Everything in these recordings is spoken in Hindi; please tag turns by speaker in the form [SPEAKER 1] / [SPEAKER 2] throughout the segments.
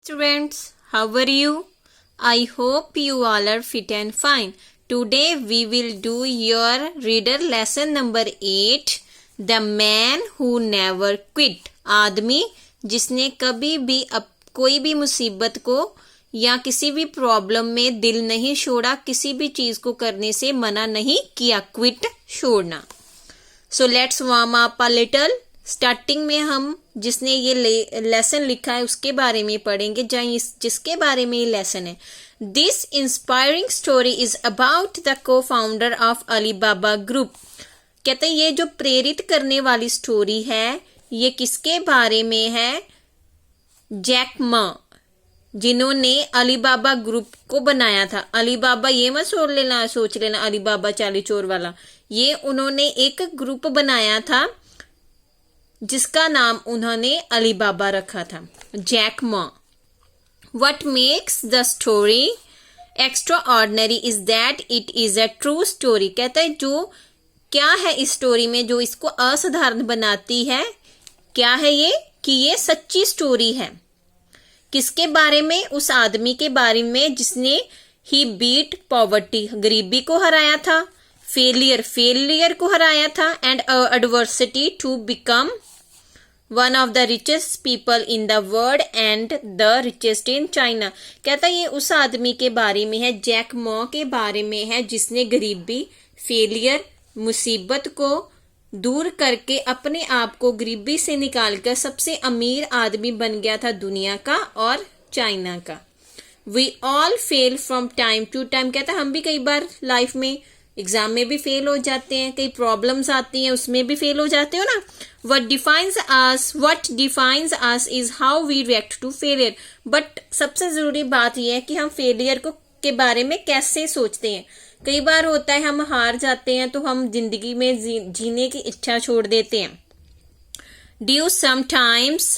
[SPEAKER 1] Students, how are you? I hope you all are fit and fine. Today we will do your reader lesson number 8. The man who never quit. आदमी जिसने कभी भी कोई भी मुसीबत को या किसी भी प्रॉब्लम में दिल नहीं छोड़ा, किसी भी चीज को करने से मना नहीं किया, क्विट छोड़ना. So let's warm up a little. Starting में हम जिसने ये लेसन लिखा है उसके बारे में पढ़ेंगे, जिसके बारे में ये लेसन है. This inspiring story is about the को फाउंडर ऑफ अलीबाबा ग्रुप. कहते हैं ये जो प्रेरित करने वाली स्टोरी है ये किसके बारे में है? जैक मा, जिन्होंने अलीबाबा ग्रुप को बनाया था. अलीबाबा ये मत सोच लेना अलीबाबा चाली चोर वाला. ये उन्होंने एक ग्रुप बनाया था जिसका नाम उन्होंने अलीबाबा रखा था, Jack Ma. What makes the story extraordinary is that it is a true story. कहता है जो क्या है इस स्टोरी में जो इसको असाधारण बनाती है, क्या है ये? कि ये सच्ची स्टोरी है. किसके बारे में? उस आदमी के बारे में जिसने ही बीट पॉवर्टी, गरीबी को हराया था, फेलियर को हराया था, and adversity to become one of the richest people in the world and the richest in China. कहता है ये उस आदमी के बारे में है, जैक मा के बारे में है, जिसने गरीबी, फेलियर, मुसीबत को दूर करके अपने आप को गरीबी से निकालकर सबसे अमीर आदमी बन गया था दुनिया का और चाइना का. We all fail from time to time. कहता है हम भी कई बार लाइफ में एग्जाम में भी फेल हो जाते हैं, कई प्रॉब्लम्स आती हैं उसमें भी फेल हो जाते हो ना. what defines us is how we react to failure. But सबसे जरूरी बात यह है कि हम फेलियर के बारे में कैसे सोचते हैं. कई बार होता है हम हार जाते हैं तो हम जिंदगी में जीने की इच्छा छोड़ देते हैं. Do you sometimes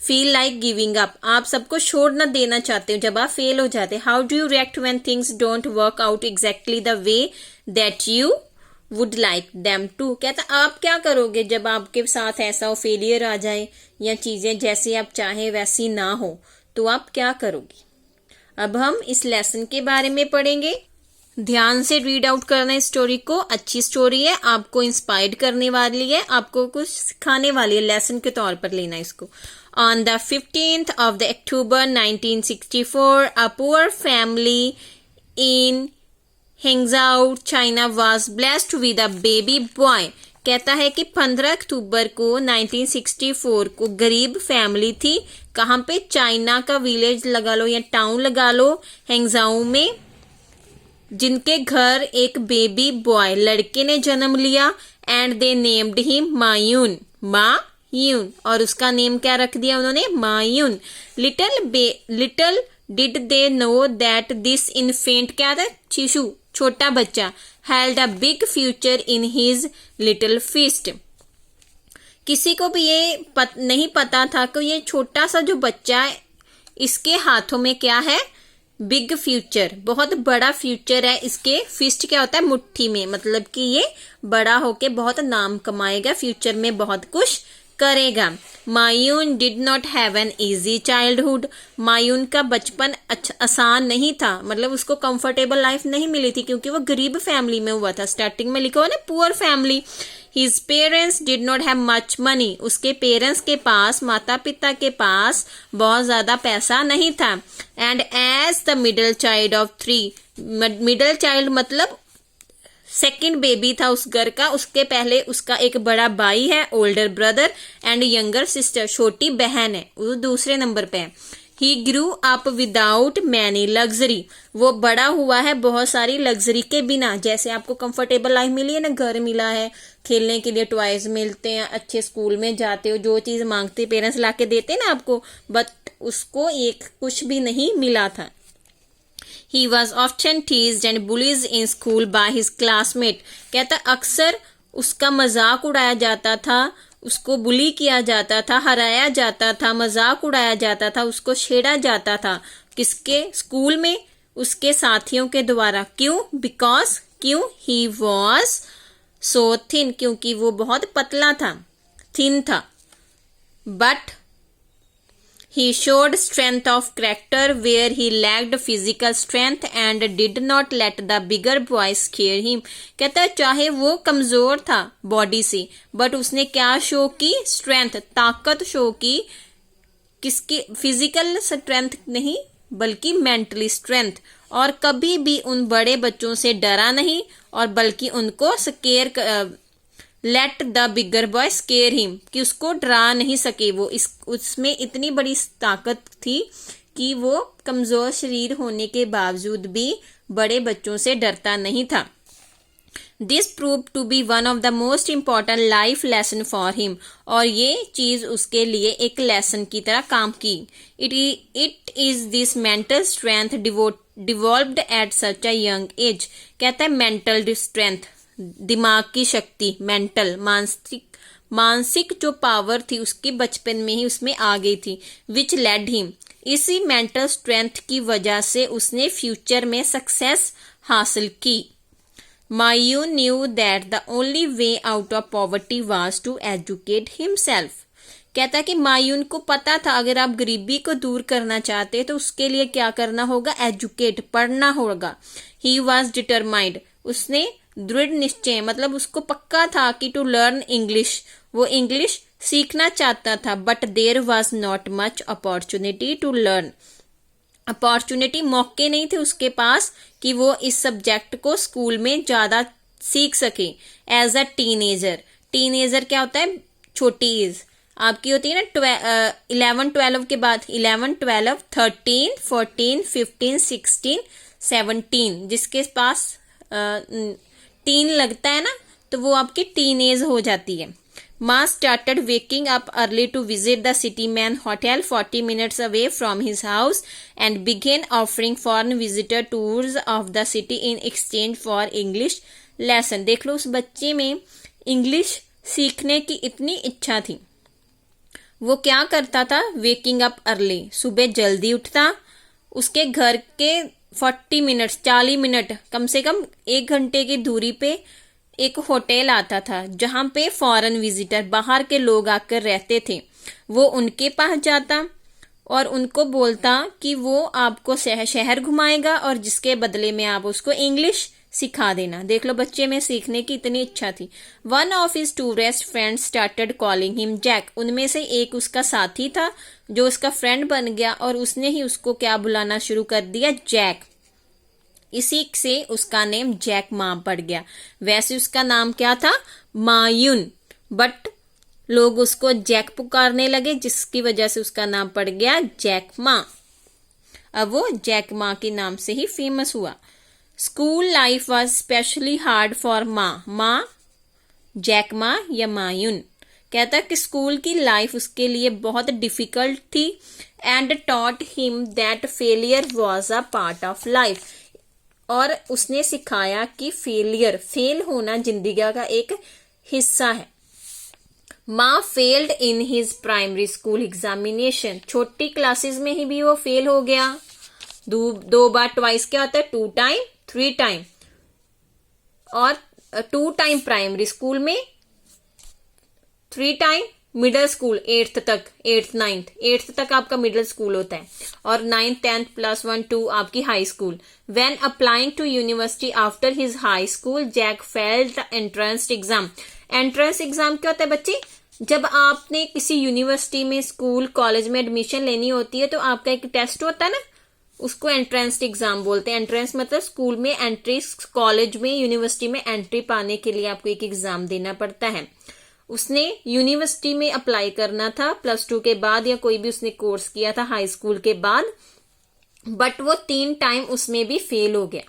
[SPEAKER 1] feel like giving up? आप सबको छोड़ ना देना चाहते हो जब आप फेल हो जाते हैं. How do you react when things don't work out exactly the way that you would like them to? कहता आप क्या करोगे जब आपके साथ ऐसा हो, फेलियर आ जाए या चीजें जैसी आप चाहें वैसी ना हो, तो आप क्या करोगे? अब हम इस लेसन के बारे में पढ़ेंगे. ध्यान से रीड आउट करना है स्टोरी को. अच्छी स्टोरी है, आपको इंस्पायर करने वाली है, आपको कुछ सिखाने वाली है, लेसन के तौर पर लेना इसको. On the 15th of the October 1964, a poor family in Hangzhou, China was blessed with a baby boy. कहता है कि 15 अक्टूबर को 1964 को गरीब फैमिली थी. कहाँ पे? चाइना का विलेज लगा लो या टाउन लगा लो, हैंगजाऊ में, जिनके घर एक बेबी बॉय, लड़के ने जन्म लिया. And they named him Ma Yun, और उसका नेम क्या रख दिया उन्होंने? Ma Yun. Little did they know that this infant, क्या था? शिशु, छोटा बच्चा, held a big future in his little fist. किसी को भी ये नहीं पता था कि ये छोटा सा जो बच्चा है इसके हाथों में क्या है? बिग फ्यूचर, बहुत बड़ा फ्यूचर है. इसके फिस्ट क्या होता है? मुट्ठी में, मतलब कि ये बड़ा होके बहुत नाम कमाएगा, फ्यूचर में बहुत कुछ करेगा. Ma Yun did not have an easy childhood. Ma Yun का बचपन आसान नहीं था, मतलब उसको कंफर्टेबल लाइफ नहीं मिली थी क्योंकि वो गरीब फैमिली में हुआ था. स्टार्टिंग में लिखा हुआ ना poor family. His parents did not have much money. उसके पेरेंट्स के पास, माता पिता के पास बहुत ज्यादा पैसा नहीं था. And as the middle child of 3, middle child मतलब सेकंड बेबी था उस घर का. उसके पहले उसका एक बड़ा भाई है, older brother, and younger sister, छोटी बहन है, वो दूसरे नंबर पे है. He grew up without many luxury. वो बड़ा हुआ है बहुत सारी लग्जरी के बिना. जैसे आपको कंफर्टेबल लाइफ मिली है ना, घर मिला है, खेलने के लिए टॉयज मिलते हैं, अच्छे स्कूल में जाते हो, जो चीज मांगते पेरेंट्स ला के देते ना आपको, बट उसको एक कुछ भी नहीं मिला था. He was often teased and bullied in school by his classmate. कहता अक्सर उसका मजाक उड़ाया जाता था, उसको बुली किया जाता था, हराया जाता था, मजाक उड़ाया जाता था, उसको छेड़ा जाता था. किसके? स्कूल में उसके साथियों के द्वारा. क्यों? बिकॉज, क्यों? He was so thin, क्योंकि वो बहुत पतला था, थिन था. But He showed strength of character where he lacked physical strength and did not let the bigger boys scare him. कहता है चाहे वो कमजोर था बॉडी से, बट उसने क्या शो की? स्ट्रेंथ, ताकत शो की। किसकी? फिजिकल स्ट्रेंथ नहीं बल्कि मेंटली स्ट्रेंथ। और कभी भी उन बड़े बच्चों से डरा नहीं और बल्कि उनको square, let the bigger boy square him, कि उसको डरा नहीं सके वो। उसमें इतनी बड़ी ताकत थी कि वो कमजोर शरीर होने के बावजूद भी बड़े बच्चों से डरता नहीं था। This prove to be one of the most important life lesson for him, और ये चीज उसके लिए एक लेसन की तरह काम की। It is this mental strength devolved at such a young age. कहता है मेंटल स्ट्रेंथ, दिमाग की शक्ति, मेंटल मानसिक जो पावर थी उसकी बचपन में ही उसमें आ गई थी। विच लेड हिम, इसी मेंटल स्ट्रेंथ की वजह से उसने फ्यूचर में सक्सेस हासिल की। Ma Yun knew that the only way out of poverty was to educate himself. कहता है कि मायून को पता था अगर आप गरीबी को दूर करना चाहते तो उसके लिए क्या करना होगा? एजुकेट, पढ़ना होगा। ही वॉज डिटरमाइंड, उसने दृढ़ निश्चय, मतलब उसको पक्का था कि टू लर्न इंग्लिश, वो इंग्लिश सीखना चाहता था। But there was not much opportunity to learn, opportunity, मौके नहीं थे उसके पास कि वो इस सब्जेक्ट को स्कूल में ज्यादा सीख सके। एज अ टीनेजर, टीनेजर क्या होता है? छोटी एज आपकी होती है ना 11 12 के बाद, 11 12 13 14 15 16 17, जिसके पास टीन लगता है ना तो वो आपकी टीन एज हो जाती है। Ma started waking up early to visit the City Man Hotel 40 minutes away from his house and began offering foreign visitor tours of the city in exchange for English lesson। देख लो उस बच्चे में इंग्लिश सीखने की इतनी इच्छा थी। वो क्या करता था? वेकिंग अप अर्ली, सुबह जल्दी उठता, उसके घर के 40 मिनट्स 40 मिनट कम से कम 1 घंटे की दूरी पे एक होटल आता था जहां पे फॉरेन विजिटर, बाहर के लोग आकर रहते थे। वो उनके पास जाता और उनको बोलता कि वो आपको शहर घुमाएगा और जिसके बदले में आप उसको इंग्लिश सिखा देना। देख लो बच्चे में सीखने की इतनी इच्छा थी। One of his tourist friends started calling him Jack, उनमें से एक उसका साथी था जो उसका फ्रेंड बन गया और उसने ही उसको क्या बुलाना शुरू कर दिया? जैक। इसी से उसका नेम जैक मा पड़ गया। वैसे उसका नाम क्या था? मायून, बट लोग उसको जैक पुकारने लगे जिसकी वजह से उसका नाम पड़ गया जैक मा। अब वो जैक मा के नाम से ही फेमस हुआ। School life was specially hard for मा, जैक मा या मायून। कहता कि स्कूल की लाइफ उसके लिए बहुत डिफिकल्ट थी and taught him that failure was a part of life, और उसने सिखाया कि फेल होना जिंदगी का एक हिस्सा है। माँ failed in his primary school examination, छोटी क्लासेस में ही भी वो फेल हो गया। 2 बार, ट्वाइस क्या होता है? 2 टाइम 3 टाइम, और 2 टाइम प्राइमरी स्कूल में, 3 टाइम मिडिल स्कूल 8th तक, 8th 9th 8th तक आपका मिडिल स्कूल होता है, और 9th 10th +1 2 आपकी high school. When applying to university after his high school Jack failed the entrance exam. Entrance exam क्या होता है बच्चे? जब आपने किसी यूनिवर्सिटी में, स्कूल कॉलेज में एडमिशन लेनी होती है तो आपका एक टेस्ट होता है ना, उसको एंट्रेंस एग्जाम बोलते हैं। एंट्रेंस मतलब स्कूल में एंट्री, कॉलेज में, यूनिवर्सिटी में एंट्री पाने के लिए आपको एक एग्जाम देना पड़ता है। उसने यूनिवर्सिटी में अप्लाई करना था +2 के बाद, या कोई भी उसने कोर्स किया था हाई स्कूल के बाद, बट वो 3 टाइम उसमें भी फेल हो गया।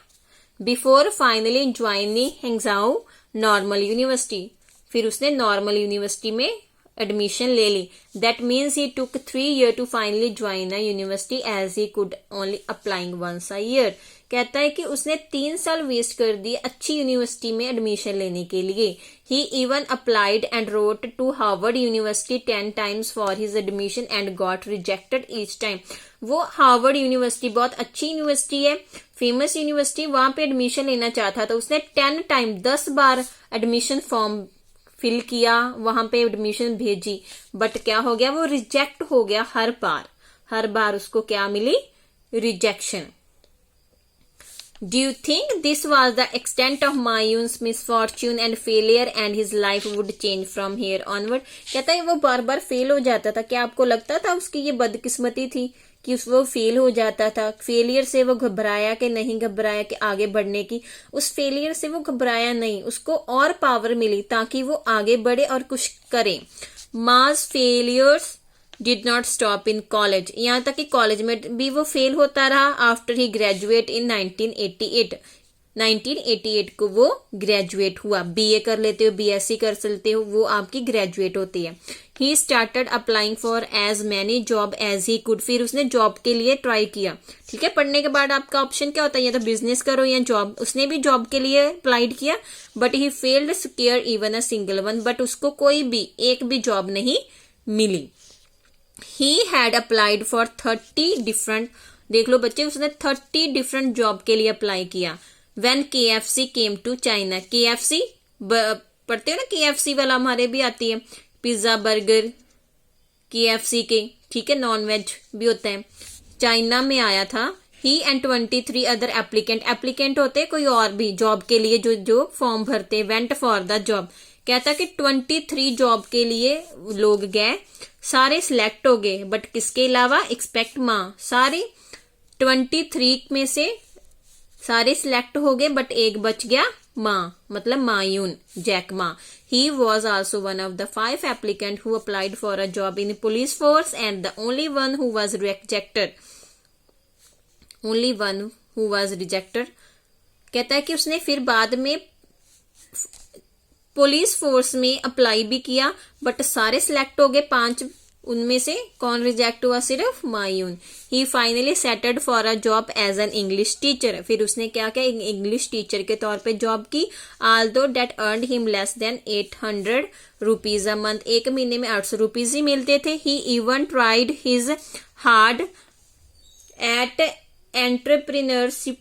[SPEAKER 1] Before finally joining Hangzhou normal university, फिर उसने नॉर्मल यूनिवर्सिटी में एडमिशन ले ली। That means he took 3 years to finally join a university as he could only applying once a year. कहता है कि उसने 3 साल वेस्ट कर दिए अच्छी यूनिवर्सिटी में एडमिशन लेने के लिए। He even applied and wrote to Harvard university 10 times for his admission and got rejected each time. वो हार्वर्ड यूनिवर्सिटी बहुत अच्छी यूनिवर्सिटी है, फेमस यूनिवर्सिटी, वहां पे एडमिशन लेना चाहता था। उसने 10 टाइम 10 बार एडमिशन फॉर्म फिल किया, वहां पे एडमिशन भेजी, बट क्या हो गया? वो रिजेक्ट हो गया हर बार। हर बार उसको क्या मिली? Rejection. Do you think this was the extent of Mayun's misfortune and failure and his life would change from here onward? कहता है वो बार बार फेल हो जाता था, क्या आपको लगता था उसकी ये बदकिस्मती थी कि वो फेल हो जाता था? फेलियर से वो घबराया कि नहीं घबराया कि आगे बढ़ने की? उस फेलियर से वो घबराया नहीं, उसको और पावर मिली ताकि वो आगे बढ़े और कुछ करे। Ma's failures did not stop in college, यहाँ तक कि कॉलेज में भी वो फेल होता रहा। आफ्टर ही ग्रेजुएट इन 1988 को वो ग्रेजुएट हुआ। बीए कर लेते हो, बीएससी कर लेते हो, वो आपकी ग्रेजुएट होती है। He started applying for as many job as he could, फिर उसने जॉब के लिए ट्राई किया। ठीक है, पढ़ने के बाद आपका ऑप्शन क्या होता है, या तो बिजनेस करो या जॉब। उसने भी जॉब के लिए अप्लाइड किया, but he failed secure even a single one, but उसको कोई भी एक भी जॉब नहीं मिली। He had applied for 30 different, देख लो बच्चे, उसने 30 डिफरेंट जॉब के लिए अप्लाई किया। When KFC came to China, KFC पढ़ते हो ना, KFC वाला हमारे भी आती है, पिज्जा बर्गर KFC के, ठीक है, नॉन वेज भी होता है। चाइना में आया था। He and 23 other एप्लीकेंट होते हैं कोई और भी जॉब के लिए जो फॉर्म भरते, वेंट फॉर द जॉब। कहता कि 23 जॉब के लिए लोग गए, सारे सिलेक्ट हो गए, बट किसके अलावा? एक्सपेक्ट माँ। सारे 23 में से सारे सिलेक्ट हो गए, बट एक बच गया, माँ, मतलब Ma Yun, Jack Ma. He was also one of the 5 applicant who applied for a job in police force and the only one who was rejected. कहता है कि उसने फिर बाद में पुलिस फोर्स में अप्लाई भी किया, बट सारे सिलेक्ट हो गए 5, उनमें से कौन रिजेक्ट हुआ? सिर्फ Ma Yun. He finally settled for a job as an English teacher, फिर उसने क्या किया? इंग्लिश टीचर के तौर पे जॉब की। Although that earned him less than 800 rupees a month, एक महीने में 800 रुपीज ही मिलते थे। He even tried his hard at entrepreneurship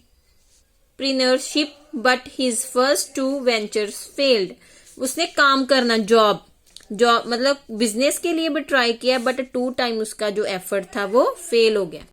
[SPEAKER 1] but his first 2 ventures failed. उसने काम करना, जॉब मतलब बिजनेस के लिए भी ट्राई किया, बट 2 टाइम उसका जो एफर्ट था वो फेल हो गया।